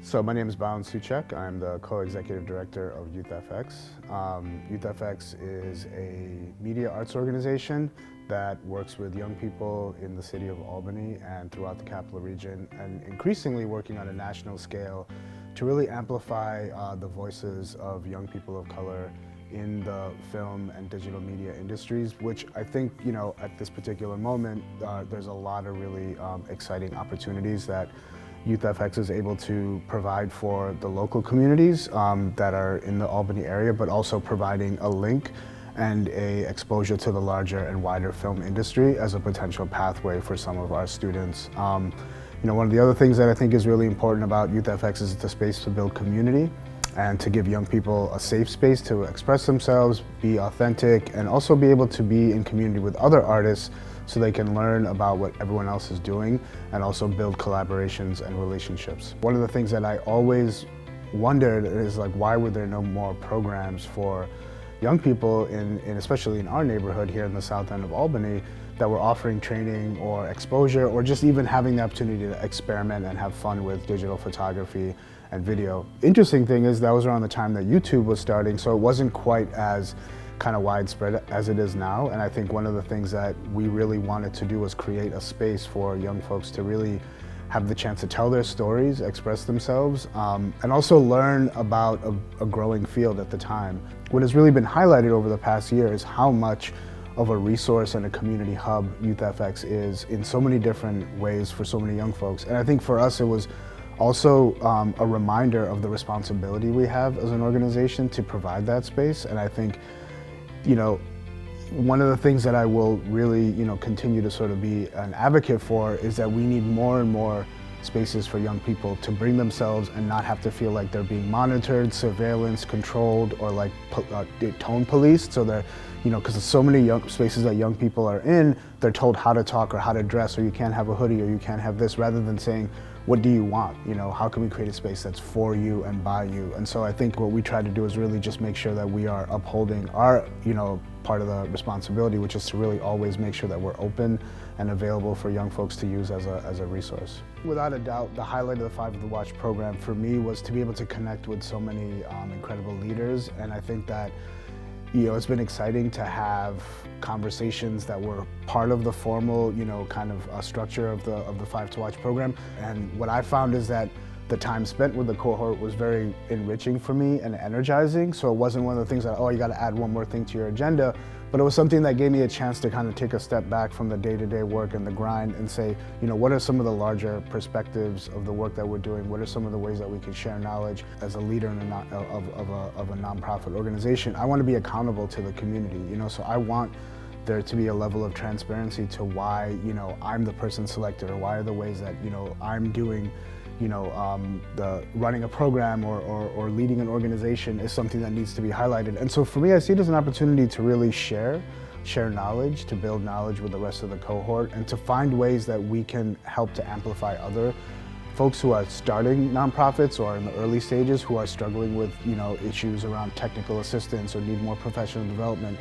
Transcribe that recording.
So my name is Bhawin Suchak. I'm the co-executive director of YouthFX. YouthFX is a media arts organization that works with young people in the city of Albany and throughout the capital region, and increasingly working on a national scale to really amplify the voices of young people of color in the film and digital media industries, which I think, at this particular moment, there's a lot of really exciting opportunities that YouthFX is able to provide for the local communities that are in the Albany area, but also providing a link and a exposure to the larger and wider film industry as a potential pathway for some of our students. One of the other things that I think is really important about YouthFX is the space to build community and to give young people a safe space to express themselves, be authentic, and also be able to be in community with other artists so they can learn about what everyone else is doing and also build collaborations and relationships. One of the things that I always wondered is why were there no more programs for young people especially in our neighborhood here in the south end of Albany that were offering training or exposure or just even having the opportunity to experiment and have fun with digital photography and video. Interesting thing is that was around the time that YouTube was starting, so it wasn't quite as kind of widespread as it is now. And I think one of the things that we really wanted to do was create a space for young folks to really have the chance to tell their stories, express themselves, and also learn about a growing field at the time. What has really been highlighted over the past year is how much of a resource and a community hub YouthFX is in so many different ways for so many young folks. And I think for us it was also a reminder of the responsibility we have as an organization to provide that space. And I think one of the things that I will really, continue to sort of be an advocate for is that we need more and more spaces for young people to bring themselves and not have to feel like they're being monitored, surveillance, controlled, or tone policed. So they're, because there's so many spaces that young people are in, they're told how to talk or how to dress, or you can't have a hoodie or you can't have this, rather than saying, what do you want? How can we create a space that's for you and by you? And so I think what we try to do is really just make sure that we are upholding our, part of the responsibility, which is to really always make sure that we're open and available for young folks to use as a resource. Without a doubt, the highlight of the Five of the Watch program for me was to be able to connect with so many incredible leaders. And I think that it's been exciting to have conversations that were part of the formal, kind of structure of the Five to Watch program. And what I found is that the time spent with the cohort was very enriching for me and energizing. So it wasn't one of the things that, you got to add one more thing to your agenda, but it was something that gave me a chance to kind of take a step back from the day-to-day work and the grind and say, what are some of the larger perspectives of the work that we're doing? What are some of the ways that we can share knowledge as a leader of a nonprofit organization? I want to be accountable to the community, so I want there to be a level of transparency to why, I'm the person selected, or why are the ways that, I'm doing the running a program or leading an organization is something that needs to be highlighted. And so for me, I see it as an opportunity to really share knowledge, to build knowledge with the rest of the cohort, and to find ways that we can help to amplify other folks who are starting nonprofits or in the early stages who are struggling with issues around technical assistance or need more professional development.